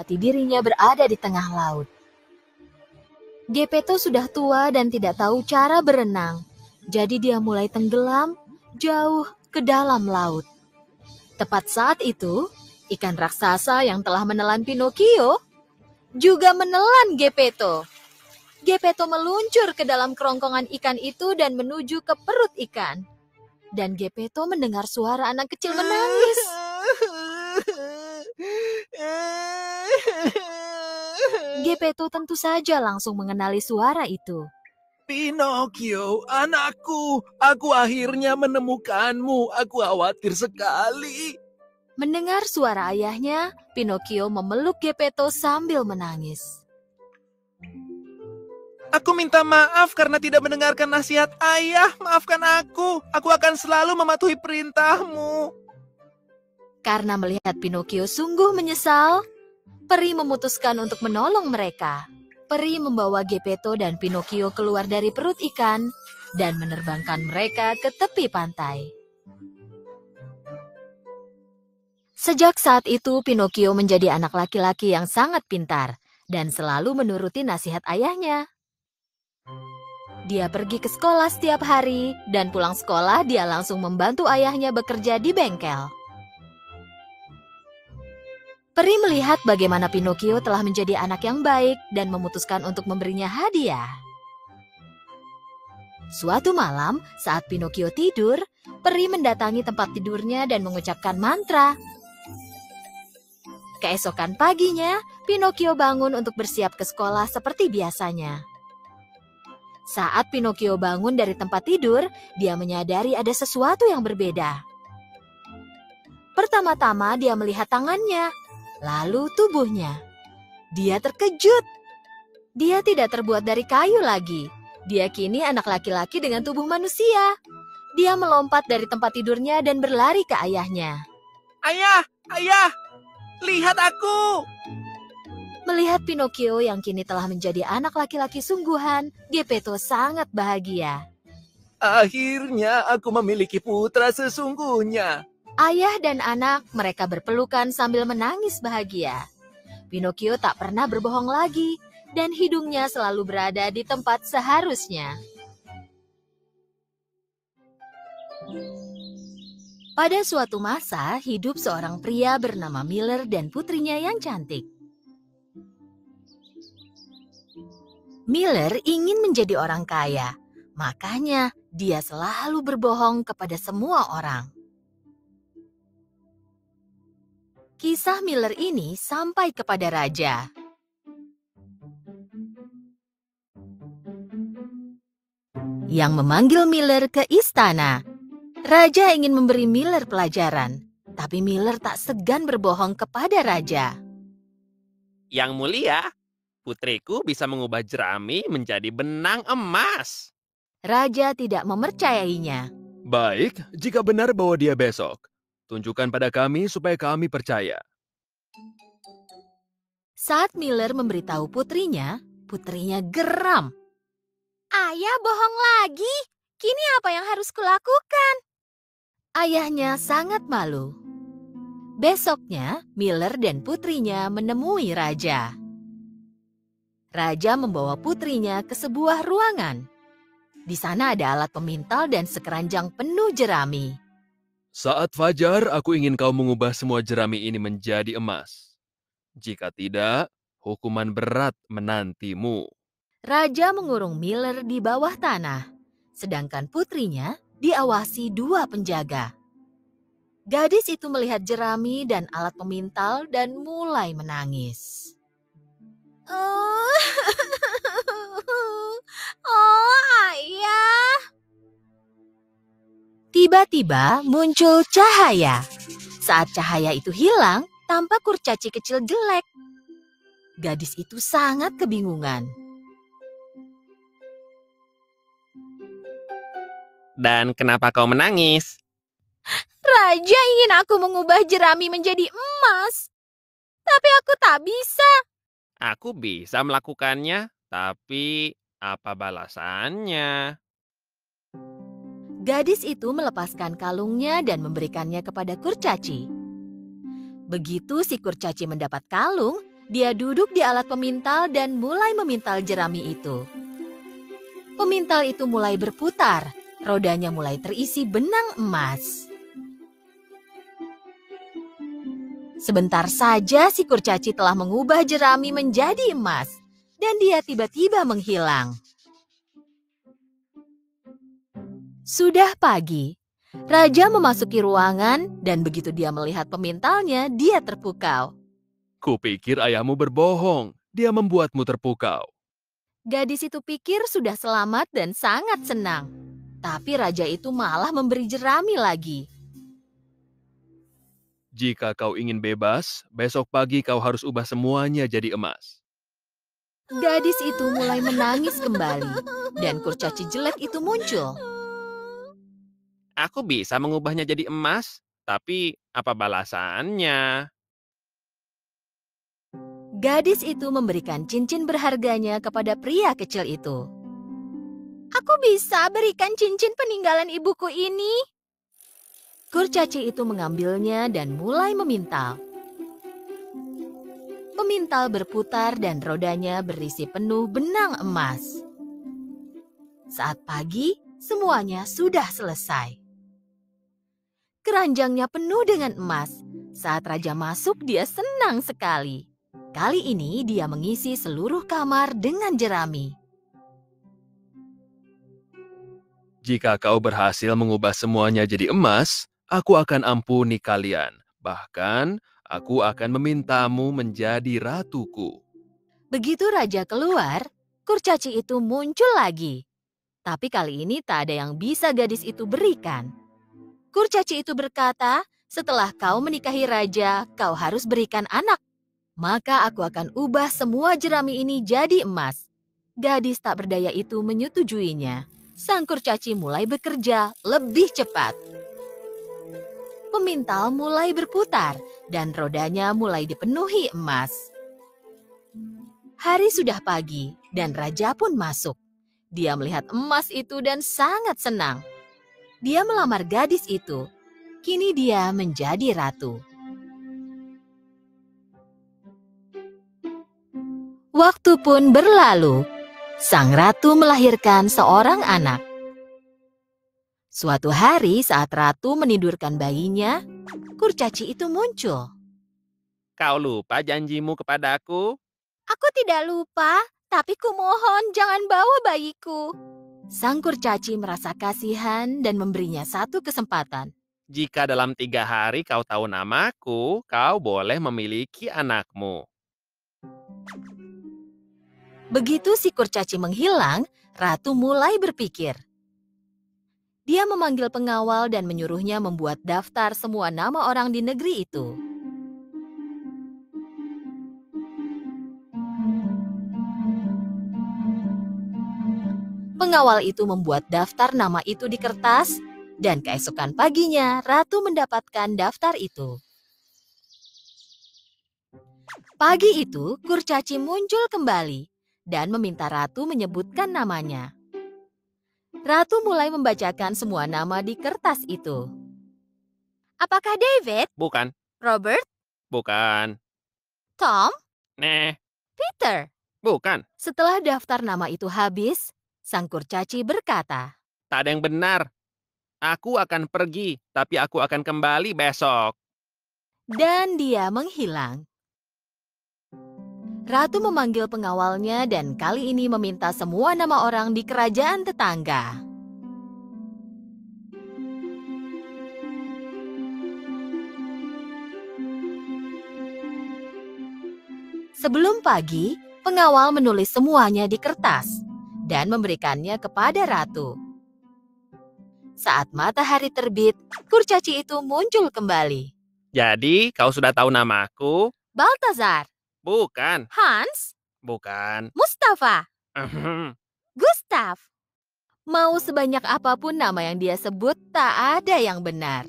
Dirinya berada di tengah laut. Gepetto sudah tua dan tidak tahu cara berenang, jadi dia mulai tenggelam jauh ke dalam laut. Tepat saat itu, ikan raksasa yang telah menelan Pinocchio juga menelan Gepetto. Gepetto meluncur ke dalam kerongkongan ikan itu dan menuju ke perut ikan. Dan Gepetto mendengar suara anak kecil menangis. Gepetto tentu saja langsung mengenali suara itu. Pinocchio, anakku, aku akhirnya menemukanmu. Aku khawatir sekali. Mendengar suara ayahnya, Pinocchio memeluk Gepetto sambil menangis. Aku minta maaf karena tidak mendengarkan nasihat ayah. Maafkan aku. Aku akan selalu mematuhi perintahmu. Karena melihat Pinocchio sungguh menyesal, peri memutuskan untuk menolong mereka. Peri membawa Gepetto dan Pinocchio keluar dari perut ikan dan menerbangkan mereka ke tepi pantai. Sejak saat itu, Pinocchio menjadi anak laki-laki yang sangat pintar dan selalu menuruti nasihat ayahnya. Dia pergi ke sekolah setiap hari dan pulang sekolah dia langsung membantu ayahnya bekerja di bengkel. Peri melihat bagaimana Pinocchio telah menjadi anak yang baik dan memutuskan untuk memberinya hadiah. Suatu malam, saat Pinocchio tidur, peri mendatangi tempat tidurnya dan mengucapkan mantra. Keesokan paginya, Pinocchio bangun untuk bersiap ke sekolah seperti biasanya. Saat Pinocchio bangun dari tempat tidur, dia menyadari ada sesuatu yang berbeda. Pertama-tama dia melihat tangannya, lalu tubuhnya. Dia terkejut. Dia tidak terbuat dari kayu lagi. Dia kini anak laki-laki dengan tubuh manusia. Dia melompat dari tempat tidurnya dan berlari ke ayahnya. Ayah, ayah, lihat aku. Melihat Pinocchio yang kini telah menjadi anak laki-laki sungguhan, Gepetto sangat bahagia. Akhirnya aku memiliki putra sesungguhnya. Ayah dan anak mereka berpelukan sambil menangis bahagia. Pinocchio tak pernah berbohong lagi dan hidungnya selalu berada di tempat seharusnya. Pada suatu masa, hidup seorang pria bernama Miller dan putrinya yang cantik. Miller ingin menjadi orang kaya, makanya dia selalu berbohong kepada semua orang. Kisah Miller ini sampai kepada raja. Yang memanggil Miller ke istana. Raja ingin memberi Miller pelajaran, tapi Miller tak segan berbohong kepada raja. Yang mulia, putriku bisa mengubah jerami menjadi benang emas. Raja tidak mempercayainya. Baik, jika benar bahwa dia besok, tunjukkan pada kami supaya kami percaya. Saat Miller memberitahu putrinya geram. Ayah bohong lagi. Kini apa yang harus kulakukan? Ayahnya sangat malu. Besoknya, Miller dan putrinya menemui raja. Raja membawa putrinya ke sebuah ruangan. Di sana ada alat pemintal dan sekeranjang penuh jerami. Saat fajar, aku ingin kau mengubah semua jerami ini menjadi emas. Jika tidak, hukuman berat menantimu. Raja mengurung Miller di bawah tanah, sedangkan putrinya diawasi 2 penjaga. Gadis itu melihat jerami dan alat pemintal dan mulai menangis. Oh, ayah. Tiba-tiba muncul cahaya. Saat cahaya itu hilang, tampak kurcaci kecil jelek. Gadis itu sangat kebingungan. Dan kenapa kau menangis? Raja ingin aku mengubah jerami menjadi emas, tapi aku tak bisa. Aku bisa melakukannya, tapi apa balasannya? Gadis itu melepaskan kalungnya dan memberikannya kepada kurcaci. Begitu si kurcaci mendapat kalung, Dia duduk di alat pemintal dan mulai memintal jerami itu. Pemintal itu mulai berputar, rodanya mulai terisi benang emas. Sebentar saja si kurcaci telah mengubah jerami menjadi emas, dan dia tiba-tiba menghilang. Sudah pagi, raja memasuki ruangan dan begitu dia melihat pemintalnya, dia terpukau. Kupikir ayahmu berbohong. Dia membuatmu terpukau. Gadis itu pikir sudah selamat dan sangat senang. Tapi raja itu malah memberi jerami lagi. Jika kau ingin bebas, besok pagi kau harus ubah semuanya jadi emas. Gadis itu mulai menangis kembali, dan kurcaci jelek itu muncul. Aku bisa mengubahnya jadi emas, tapi apa balasannya? Gadis itu memberikan cincin berharganya kepada pria kecil itu. Aku bisa berikan cincin peninggalan ibuku ini. Kurcaci itu mengambilnya dan mulai memintal. Pemintal berputar dan rodanya berisi penuh benang emas. Saat pagi, semuanya sudah selesai. Keranjangnya penuh dengan emas. Saat raja masuk, dia senang sekali. Kali ini dia mengisi seluruh kamar dengan jerami. Jika kau berhasil mengubah semuanya jadi emas, aku akan ampuni kalian. Bahkan, aku akan memintamu menjadi ratuku. Begitu raja keluar, kurcaci itu muncul lagi. Tapi kali ini tak ada yang bisa gadis itu berikan. Kurcaci itu berkata, setelah kau menikahi raja, kau harus berikan anak. Maka aku akan ubah semua jerami ini jadi emas. Gadis tak berdaya itu menyetujuinya. Sang kurcaci mulai bekerja lebih cepat. Pemintal mulai berputar dan rodanya mulai dipenuhi emas. Hari sudah pagi dan raja pun masuk. Dia melihat emas itu dan sangat senang. Dia melamar gadis itu. Kini dia menjadi ratu. Waktu pun berlalu. Sang ratu melahirkan seorang anak. Suatu hari saat ratu menidurkan bayinya, kurcaci itu muncul. Kau lupa janjimu kepadaku? Aku tidak lupa, tapi kumohon jangan bawa bayiku. Sang kurcaci merasa kasihan dan memberinya satu kesempatan. Jika dalam 3 hari kau tahu namaku, kau boleh memiliki anakmu. Begitu si kurcaci menghilang, ratu mulai berpikir. Dia memanggil pengawal dan menyuruhnya membuat daftar semua nama orang di negeri itu. Pengawal itu membuat daftar nama itu di kertas, dan keesokan paginya ratu mendapatkan daftar itu. Pagi itu, kurcaci muncul kembali dan meminta ratu menyebutkan namanya. Ratu mulai membacakan semua nama di kertas itu. Apakah David, Bukan, Robert, bukan. Tom, Nih, Peter? bukan. Setelah daftar nama itu habis, sang kurcaci berkata, Tak ada yang benar. Aku akan pergi, tapi aku akan kembali besok. dan dia menghilang. Ratu memanggil pengawalnya dan kali ini meminta semua nama orang di kerajaan tetangga. Sebelum pagi, pengawal menulis semuanya di kertas dan memberikannya kepada ratu. Saat matahari terbit, kurcaci itu muncul kembali. Jadi, kau sudah tahu namaku? Baltazar, Bukan, Hans, bukan. Mustafa, Ahem. Gustav. Mau sebanyak apapun nama yang dia sebut, tak ada yang benar.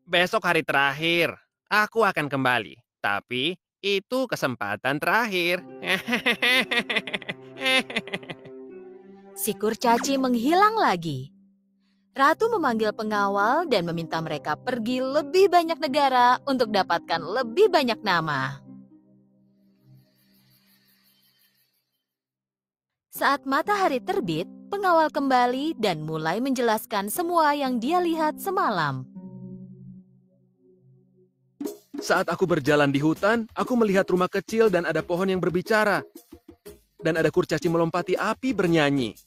Besok hari terakhir, aku akan kembali. Tapi, itu kesempatan terakhir. Si kurcaci menghilang lagi. Ratu memanggil pengawal dan meminta mereka pergi lebih banyak negara untuk dapatkan lebih banyak nama. Saat matahari terbit, pengawal kembali dan mulai menjelaskan semua yang dia lihat semalam. Saat aku berjalan di hutan, aku melihat rumah kecil dan ada pohon yang berbicara. Dan ada kurcaci melompati api bernyanyi.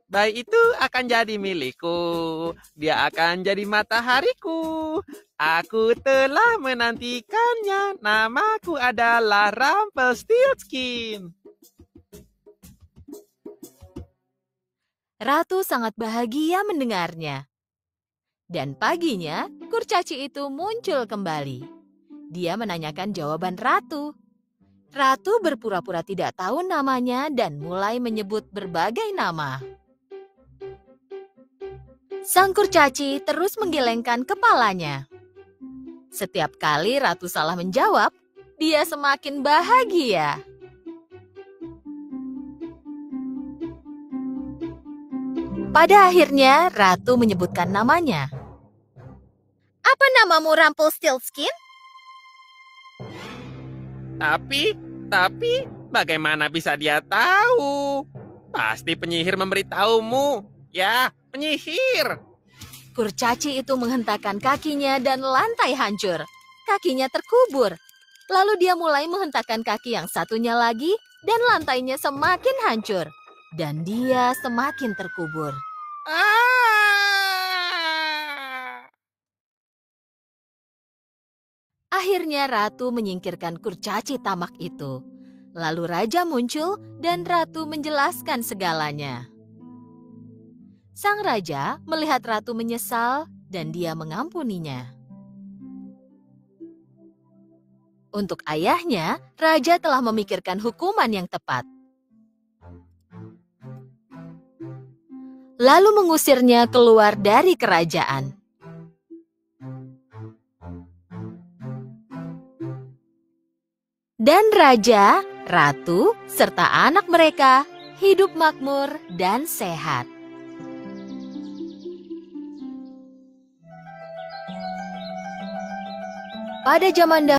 Bayi itu akan jadi milikku. Dia akan jadi matahariku. Aku telah menantikannya. Namaku adalah Rumpelstiltskin. Ratu sangat bahagia mendengarnya. Dan paginya, kurcaci itu muncul kembali. Dia menanyakan jawaban ratu. Ratu berpura-pura tidak tahu namanya dan mulai menyebut berbagai nama. Sang kurcaci terus menggelengkan kepalanya. Setiap kali ratu salah menjawab, dia semakin bahagia. Pada akhirnya, ratu menyebutkan namanya. Apa namamu, Rumpelstiltskin? Tapi, bagaimana bisa dia tahu? Pasti penyihir memberitahumu. Ya, penyihir. Kurcaci itu menghentakkan kakinya dan lantai hancur. Kakinya terkubur. Lalu dia mulai menghentakkan kaki yang satunya lagi dan lantainya semakin hancur. Dan dia semakin terkubur. Akhirnya ratu menyingkirkan kurcaci tamak itu. Lalu raja muncul dan ratu menjelaskan segalanya. Sang raja melihat ratu menyesal dan dia mengampuninya. Untuk ayahnya, raja telah memikirkan hukuman yang tepat. Lalu mengusirnya keluar dari kerajaan. Dan raja, ratu, serta anak mereka hidup makmur dan sehat. Pada zaman dahulu,